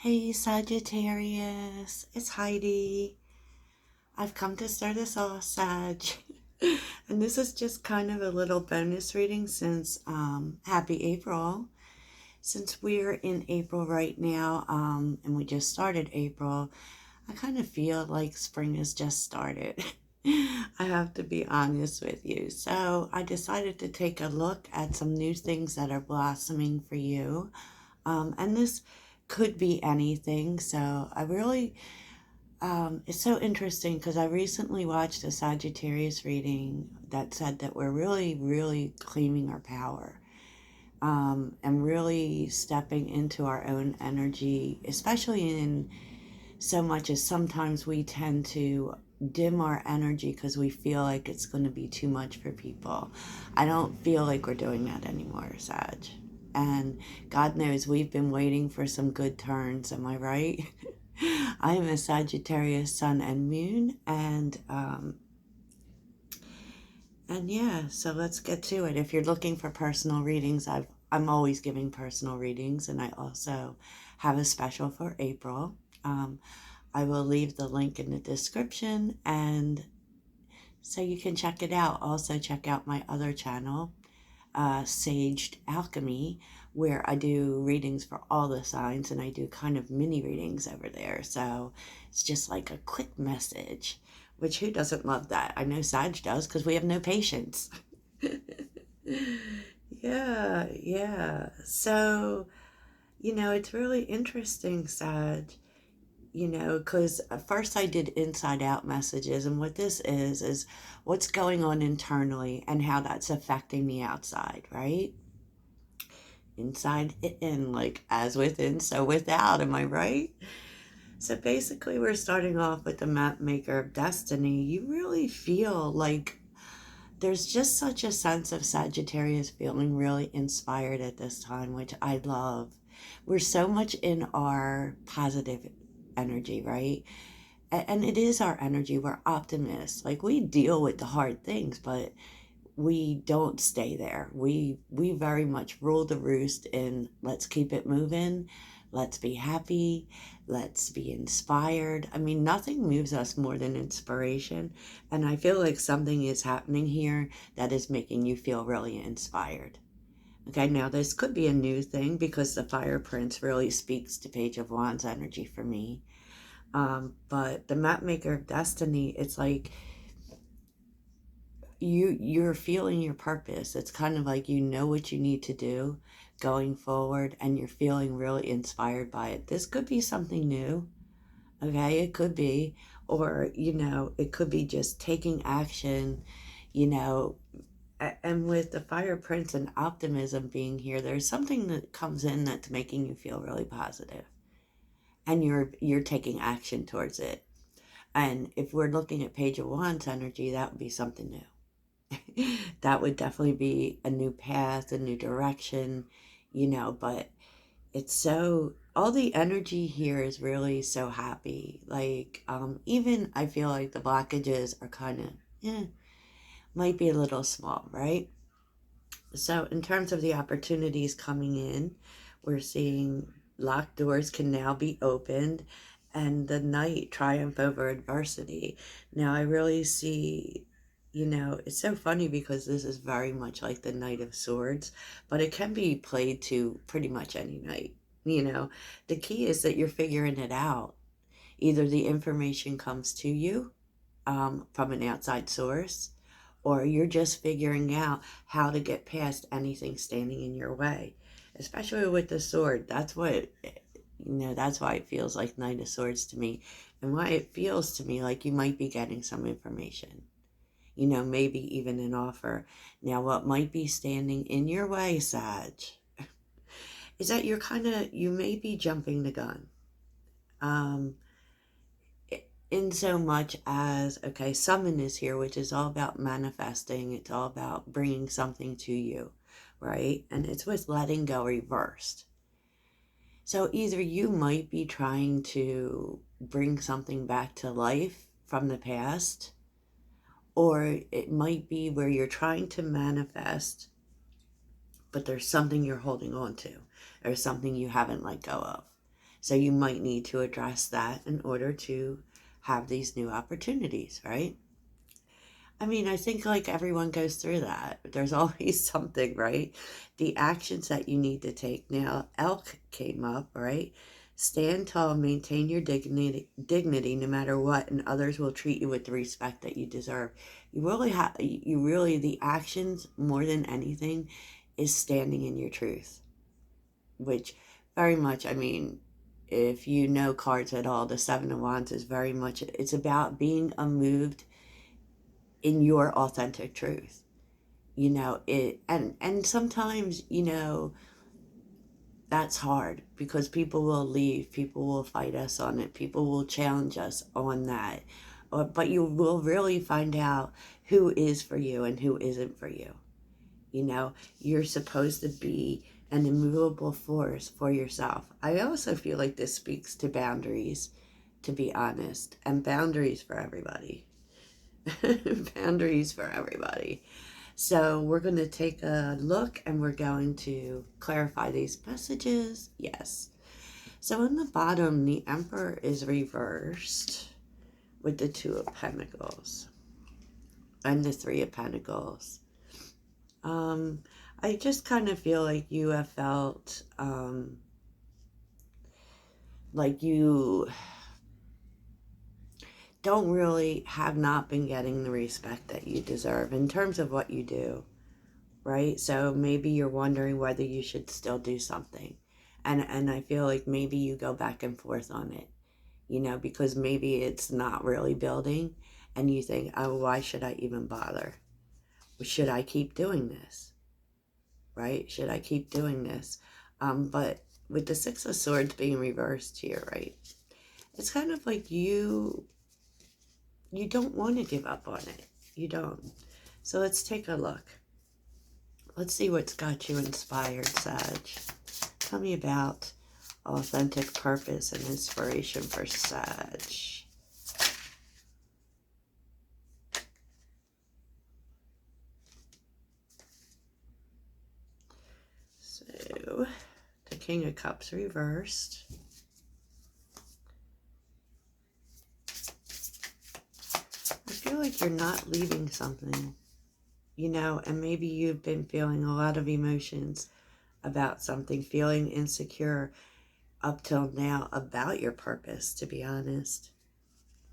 Hey Sagittarius, it's Heidi. I've come to start us off, Sag. And this is just kind of a little bonus reading since happy April. Since we're in April right now, and we just started April, I kind of feel like spring has just started. I have to be honest with you. So I decided to take a look at some new things that are blossoming for you. And this could be anything. So I really, it's so interesting because I recently watched a Sagittarius reading that said that we're really, really claiming our power. And really stepping into our own energy, especially in so much as sometimes we tend to dim our energy because we feel like it's going to be too much for people. I don't feel like we're doing that anymore, Sag. And God knows we've been waiting for some good turns, am I right? I am a Sagittarius sun and moon, and yeah, so let's get to it. If you're looking for personal readings, I'm always giving personal readings, and I also have a special for April. I will leave the link in the description, and so you can check it out. Also, check out my other channel, Saged Alchemy, where I do readings for all the signs, and I do kind of mini readings over there. So it's just like a quick message, which who doesn't love that? I know Sag does because we have no patience. Yeah. So, it's really interesting, Sag, because at first I did inside out messages, and what this is what's going on internally and how that's affecting the outside, right? Inside in, like as within, so without, am I right? So basically, we're starting off with the map maker of destiny. You really feel like there's just such a sense of Sagittarius feeling really inspired at this time, which I love. We're so much in our positive energy, right? And it is our energy. We're optimists. Like we deal with the hard things, but we don't stay there. We very much rule the roost in let's keep it moving. Let's be happy. Let's be inspired. I mean, nothing moves us more than inspiration. And I feel like something is happening here that is making you feel really inspired. Okay, now this could be a new thing because the Fire Prince really speaks to Page of Wands energy for me. But the map maker of destiny, it's like you're feeling your purpose. It's kind of like you know what you need to do going forward, and you're feeling really inspired by it. This could be something new. Okay, it could be, or it could be just taking action, you know and with the Fire Prince and optimism being here, there's something that comes in that's making you feel really positive, and you're taking action towards it. And if we're looking at Page of Wands energy, that would be something new. That would definitely be a new path, a new direction, but it's so, all the energy here is really so happy. Like, even I feel like the blockages are kind of, might be a little small, right? So in terms of the opportunities coming in, we're seeing locked doors can now be opened, and the Knight triumph over adversity. Now I really see, it's so funny because this is very much like the Knight of Swords, but it can be played to pretty much any knight. The key is that you're figuring it out. Either the information comes to you from an outside source, or you're just figuring out how to get past anything standing in your way, especially with the sword. That's why it feels like Knight of Swords to me, and why it feels to me like you might be getting some information, maybe even an offer. Now, what might be standing in your way, Sag, is that you may be jumping the gun. In so much as, okay, summon is here, which is all about manifesting. It's all about bringing something to you, right? And it's with letting go reversed. So either you might be trying to bring something back to life from the past, or it might be where you're trying to manifest, but there's something you're holding on to, or something you haven't let go of. So you might need to address that in order to have these new opportunities, right? I mean, I think like everyone goes through that. There's always something, right? The actions that you need to take. Now, elk came up, right? Stand tall, maintain your dignity no matter what, and others will treat you with the respect that you deserve. The actions more than anything is standing in your truth, which very much, I mean, if you know cards at all, the Seven of Wands is very much, it's about being unmoved in your authentic truth. And sometimes, that's hard because people will leave, people will fight us on it, people will challenge us on that. But you will really find out who is for you and who isn't for you. You're supposed to be an immovable force for yourself. I also feel like this speaks to boundaries, to be honest, and boundaries for everybody. Boundaries for everybody. So we're going to take a look and we're going to clarify these messages. Yes. So in the bottom, the Emperor is reversed with the Two of Pentacles and the Three of Pentacles. I just kind of feel like you have felt like you have not been getting the respect that you deserve in terms of what you do, right? So maybe you're wondering whether you should still do something. And I feel like maybe you go back and forth on it, because maybe it's not really building and you think, oh, why should I even bother? Should I keep doing this? Right? Should I keep doing this? But with the Six of Swords being reversed here, right? It's kind of like you don't want to give up on it. You don't. So let's take a look. Let's see what's got you inspired, Sag. Tell me about authentic purpose and inspiration for Sag. So, the King of Cups reversed. I feel like you're not leaving something, and maybe you've been feeling a lot of emotions about something, feeling insecure up till now about your purpose, to be honest.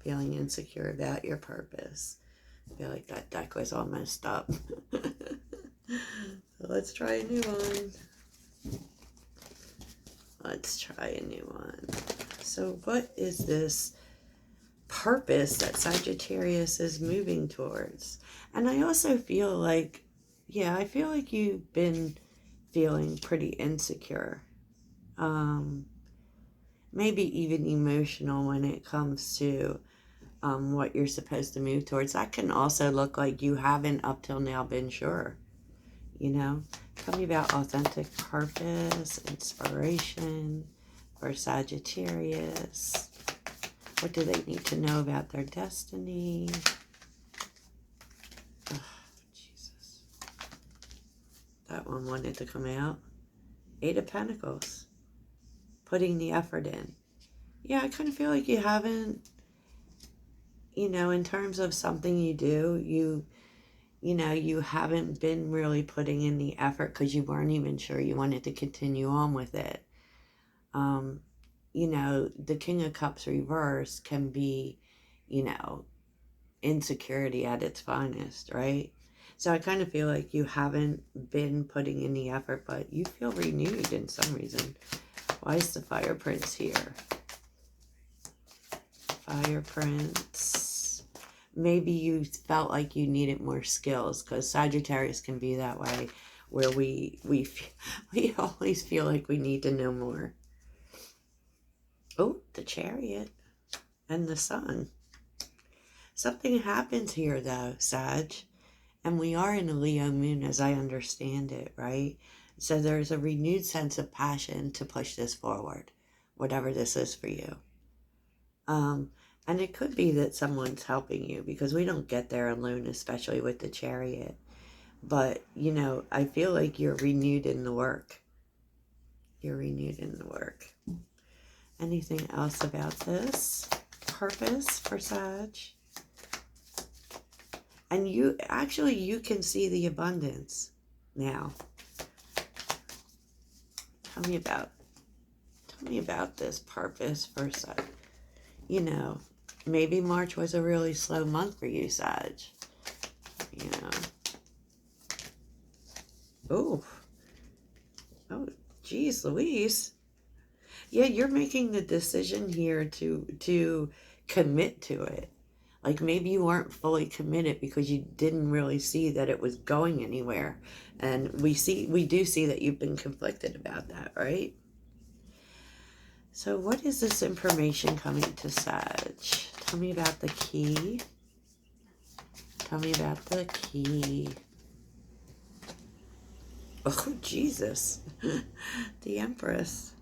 Feeling insecure about your purpose. I feel like that deck was all messed up. So let's try a new one. Let's try a new one. So what is this purpose that Sagittarius is moving towards? And I also feel like, I feel like you've been feeling pretty insecure. Maybe even emotional when it comes to what you're supposed to move towards. That can also look like you haven't up till now been sure. Tell me about authentic purpose, inspiration for Sagittarius. What do they need to know about their destiny? Oh, Jesus. That one wanted to come out. Eight of Pentacles. Putting the effort in. Yeah, I kind of feel like you haven't, in terms of something you do, you haven't been really putting in the effort because you weren't even sure you wanted to continue on with it. The King of Cups reverse can be, insecurity at its finest, right? So I kind of feel like you haven't been putting in the effort, but you feel renewed in some reason. Why is the Fire Prince here? Fire Prince. Maybe you felt like you needed more skills, because Sagittarius can be that way, where we always feel like we need to know more. Oh, the Chariot and the Sun. Something happens here, though, Sag. And we are in a Leo moon, as I understand it, right? So there's a renewed sense of passion to push this forward, whatever this is for you. And it could be that someone's helping you, because we don't get there alone, especially with the Chariot. But, I feel like you're renewed in the work. You're renewed in the work. Anything else about this purpose for Sag? And you can see the abundance now. Tell me about this purpose for Sag. You know, maybe March was a really slow month for you, Sag. You know. Oh, geez, Louise. Yeah, you're making the decision here to commit to it. Like maybe you weren't fully committed because you didn't really see that it was going anywhere. And we do see that you've been conflicted about that, right? So what is this information coming to Sag? Tell me about the key. Tell me about the key. Oh, Jesus. The Empress.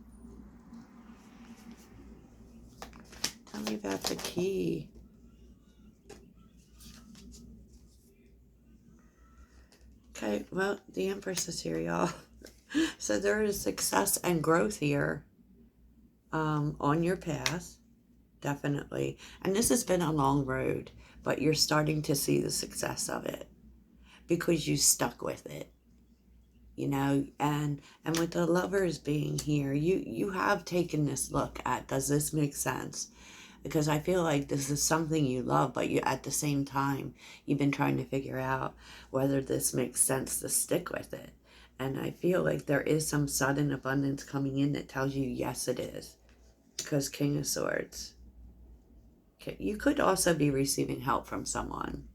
Tell me about the key. Okay, well, the Empress is here, y'all. So there is success and growth here on your path, definitely. And this has been a long road, but you're starting to see the success of it because you stuck with it. You know, and with the Lovers being here, you have taken this look at, does this make sense? Because I feel like this is something you love, but you at the same time, you've been trying to figure out whether this makes sense to stick with it. And I feel like there is some sudden abundance coming in that tells you, yes, it is. Because King of Swords. Okay, you could also be receiving help from someone.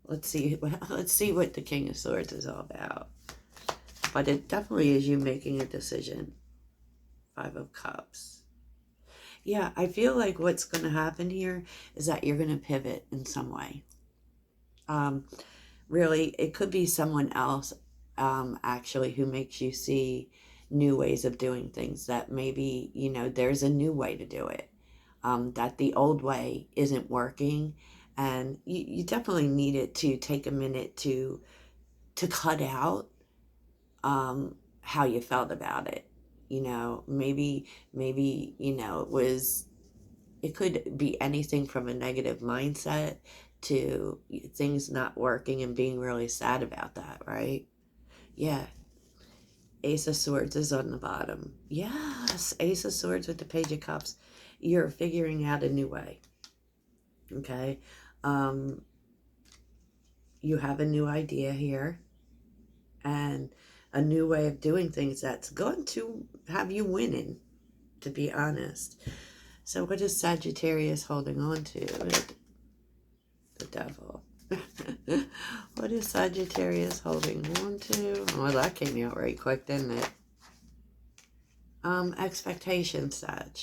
Let's see what the King of Swords is all about. But it definitely is you making a decision. 5 of Cups. Yeah, I feel like what's going to happen here is that you're going to pivot in some way. Really, it could be someone else actually who makes you see new ways of doing things, that maybe, you know, there's a new way to do it, that the old way isn't working. And you definitely need it to take a minute to cut out how you felt about it. You know, maybe, you know, it could be anything from a negative mindset to things not working and being really sad about that, right? Yeah. Ace of Swords is on the bottom. Yes, Ace of Swords with the Page of Cups. You're figuring out a new way. Okay? You have a new idea here. And a new way of doing things that's going to have you winning, to be honest. So what is Sagittarius holding on to? The Devil. What is Sagittarius holding on to? Well, that came out right quick, didn't it? Expectations, Sag.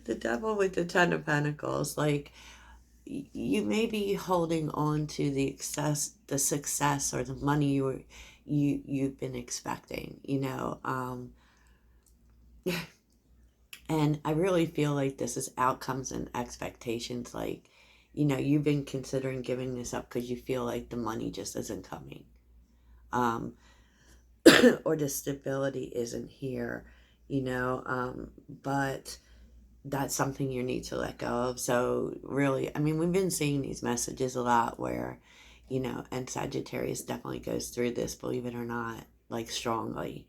The Devil with the 10 of Pentacles. Like, you may be holding on to the success or the money you've been expecting, you know. And I really feel like this is outcomes and expectations. Like, you know, you've been considering giving this up because you feel like the money just isn't coming. Or the stability isn't here, you know. But that's something you need to let go of. So really, I mean, we've been seeing these messages a lot where, you know, and Sagittarius definitely goes through this, believe it or not, like strongly,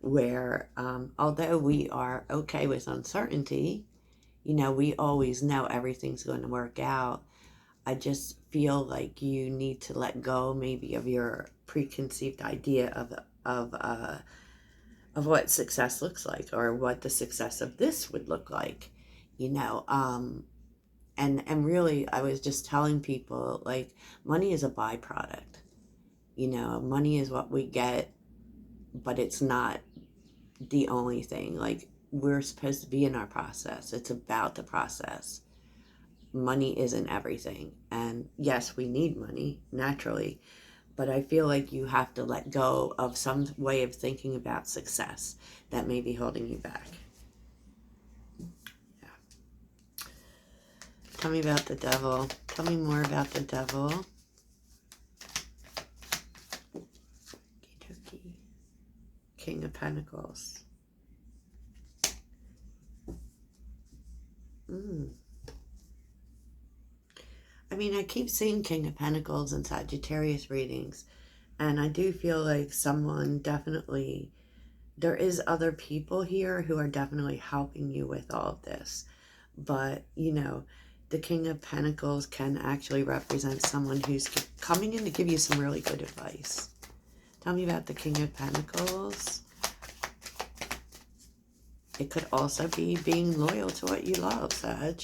where although we are okay with uncertainty, you know, we always know everything's going to work out. I just feel like you need to let go maybe of your preconceived idea of what success looks like, or what the success of this would look like, you know. And really, I was just telling people, like, money is a byproduct, you know. Money is what we get, but it's not the only thing. Like, we're supposed to be in our process. It's about the process. Money isn't everything. And yes, we need money naturally, but I feel like you have to let go of some way of thinking about success that may be holding you back. Yeah. Tell me about the Devil. Tell me more about the Devil. King of Pentacles. Mm. I mean, I keep seeing King of Pentacles and Sagittarius readings, and I do feel like someone definitely, there is other people here who are definitely helping you with all of this. But, you know, the King of Pentacles can actually represent someone who's coming in to give you some really good advice. Tell me about the King of Pentacles. It could also be being loyal to what you love, Sag.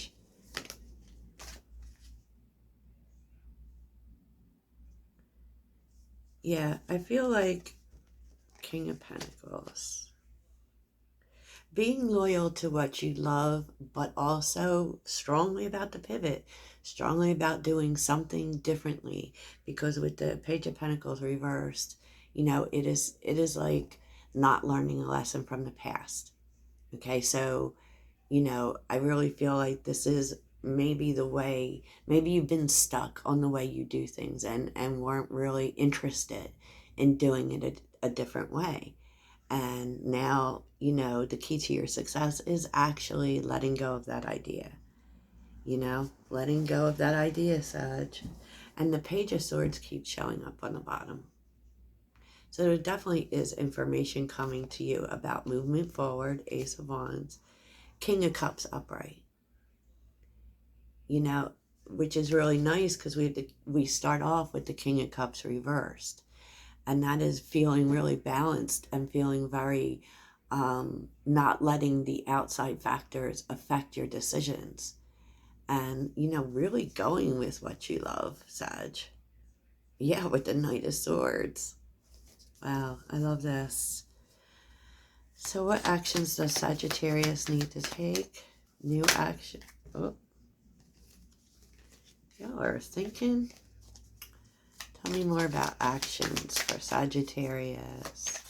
Yeah, I feel like King of Pentacles. Being loyal to what you love, but also strongly about the pivot, strongly about doing something differently. Because with the Page of Pentacles reversed, you know, it is like not learning a lesson from the past. Okay, so, you know, I really feel like this is maybe the way, maybe you've been stuck on the way you do things and weren't really interested in doing it a different way. And now, you know, the key to your success is actually letting go of that idea. You know, letting go of that idea, Sag. And the Page of Swords keeps showing up on the bottom. So there definitely is information coming to you about movement forward, Ace of Wands, King of Cups upright. You know, which is really nice because we start off with the King of Cups reversed. And that is feeling really balanced and feeling very not letting the outside factors affect your decisions. And, you know, really going with what you love, Sag. Yeah, with the Knight of Swords. Wow, I love this. So what actions does Sagittarius need to take? New action. Oh, y'all are thinking. Tell me more about actions for Sagittarius.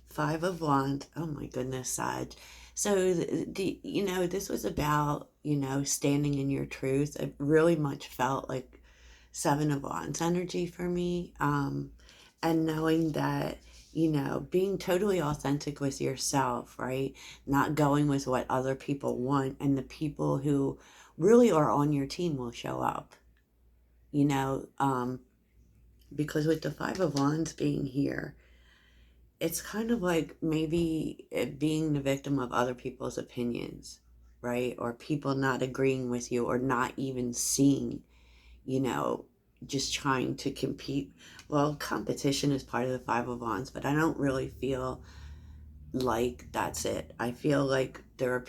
Five of Wands. Oh my goodness, Sag. So you know, this was about, you know, standing in your truth. It really much felt like Seven of Wands energy for me. And knowing that, you know, being totally authentic with yourself, right? Not going with what other people want, and the people who really are on your team will show up. You know, because with the Five of Wands being here, it's kind of like maybe it being the victim of other people's opinions, right? Or people not agreeing with you or not even seeing, you know, just trying to compete. Well, competition is part of the Five of Wands, but I don't really feel like that's it. I feel like there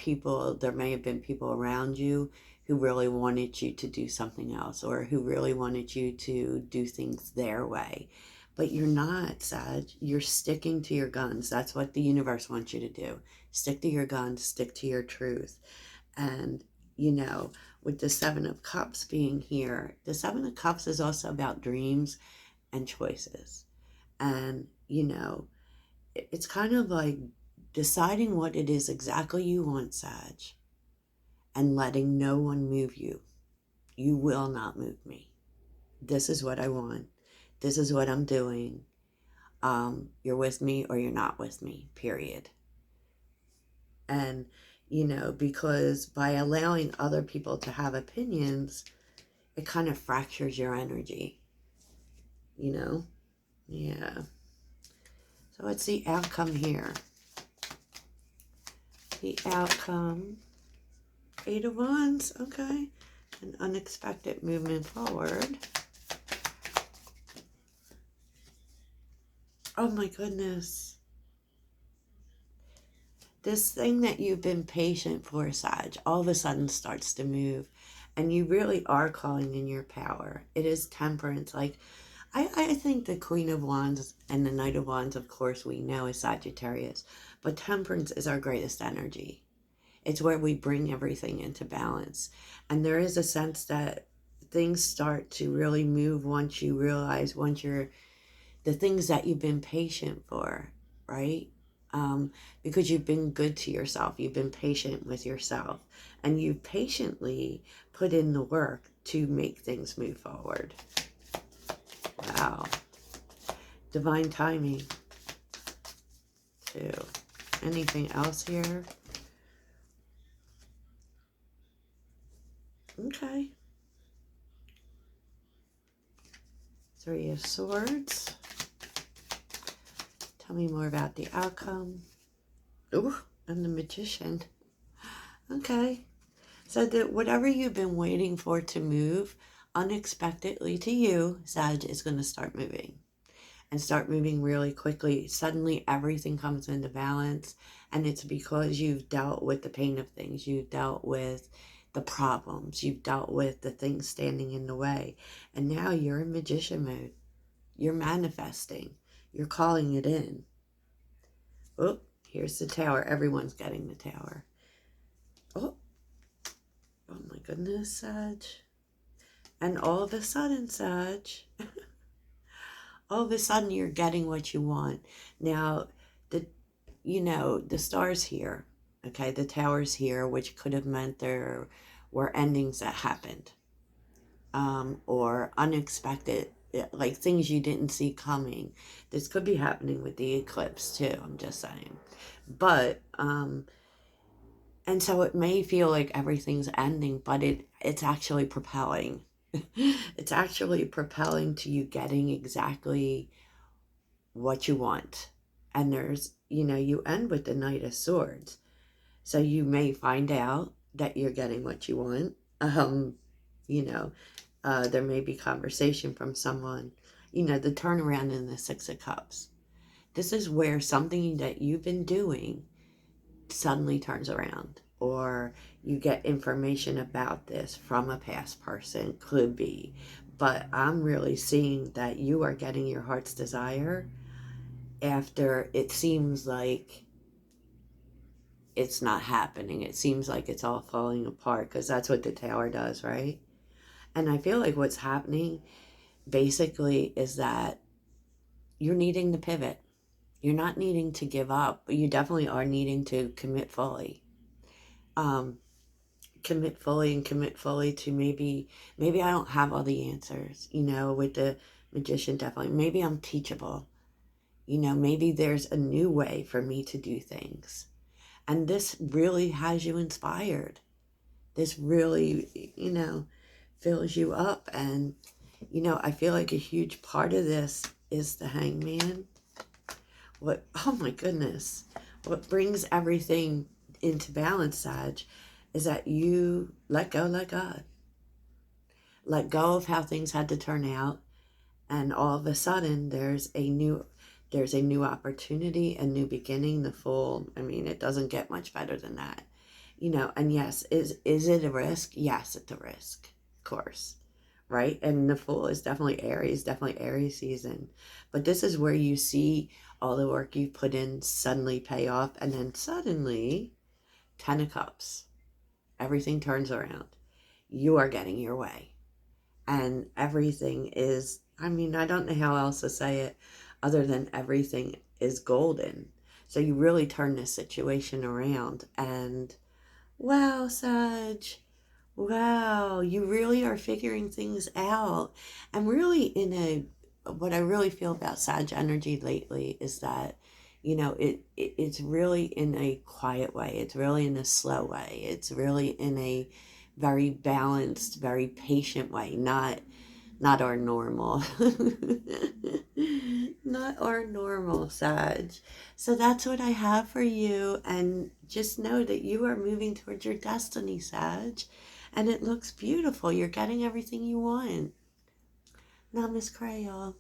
may have been people around you who really wanted you to do something else or who really wanted you to do things their way. But you're not, Sag. You're sticking to your guns. That's what the universe wants you to do. Stick to your guns, stick to your truth. And, you know, with the Seven of Cups being here, the Seven of Cups is also about dreams and choices. And, you know, it's kind of like deciding what it is exactly you want, Sag, and letting no one move you. You will not move me. This is what I want. This is what I'm doing. You're with me or you're not with me, period. And, you know, because by allowing other people to have opinions, it kind of fractures your energy, you know? Yeah. So what's the outcome here? The outcome, Eight of Wands, okay. An unexpected movement forward. Oh my goodness. This thing that you've been patient for, Sag, all of a sudden starts to move. And you really are calling in your power. It is temperance. Like, I think the Queen of Wands and the Knight of Wands, of course, we know is Sagittarius. But temperance is our greatest energy. It's where we bring everything into balance. And there is a sense that things start to really move once you realize, once you're, the things that you've been patient for, right? Because you've been good to yourself. You've been patient with yourself. And you've patiently put in the work to make things move forward. Wow. Divine timing, too. Anything else here? Okay. Three of Swords. Tell me more about the outcome. Ooh, and the Magician. Okay. So that whatever you've been waiting for to move, unexpectedly to you, Sag, is going to start moving. And start moving really quickly. Suddenly everything comes into balance, and it's because you've dealt with the pain of things. You've dealt with the problems. You've dealt with the things standing in the way. And now you're in magician mode. You're manifesting. You're calling it in. Oh, here's the Tower. Everyone's getting the Tower. Oh, oh my goodness, Sag. And all of a sudden, Sag, all of a sudden you're getting what you want. Now, the star's here. Okay, the Tower's here, which could have meant there were endings that happened. Or unexpected, like things you didn't see coming. This could be happening with the eclipse too, I'm just saying. But, and so it may feel like everything's ending, but it's actually propelling. It's actually propelling to you getting exactly what you want. And there's, you end with the Knight of Swords. So you may find out that you're getting what you want. There may be conversation from someone. The turnaround in the Six of Cups. This is where something that you've been doing suddenly turns around. Or you get information about this from a past person, could be. But I'm really seeing that you are getting your heart's desire after it seems like it's not happening. It seems like it's all falling apart, because that's what the Tower does, right? And I feel like what's happening basically is that you're needing to pivot. You're not needing to give up, but you definitely are needing to commit fully. Commit fully and commit fully to maybe I don't have all the answers, with the Magician, definitely. Maybe I'm teachable. Maybe there's a new way for me to do things. And this really has you inspired. This really, fills you up. And, I feel like a huge part of this is the Hangman. Oh my goodness. What brings everything into balance, Sag, is that you let go, let God. Let go of how things had to turn out. And all of a sudden there's a new opportunity, a new beginning, the Fool. I mean, it doesn't get much better than that. And yes, is it a risk? Yes, it's a risk, of course, right? And the Fool is definitely Aries season. But this is where you see all the work you put in suddenly pay off, and then suddenly, 10 of Cups, everything turns around. You are getting your way. And everything is, I mean, I don't know how else to say it other than everything is golden. So you really turn this situation around, and wow, Sag, wow, you really are figuring things out. And really what I really feel about Sag energy lately is that, it's really in a quiet way. It's really in a slow way. It's really in a very balanced, very patient way, not our normal. Not our normal, Sag. So that's what I have for you. And just know that you are moving towards your destiny, Sag. And it looks beautiful. You're getting everything you want. Namaskar, y'all.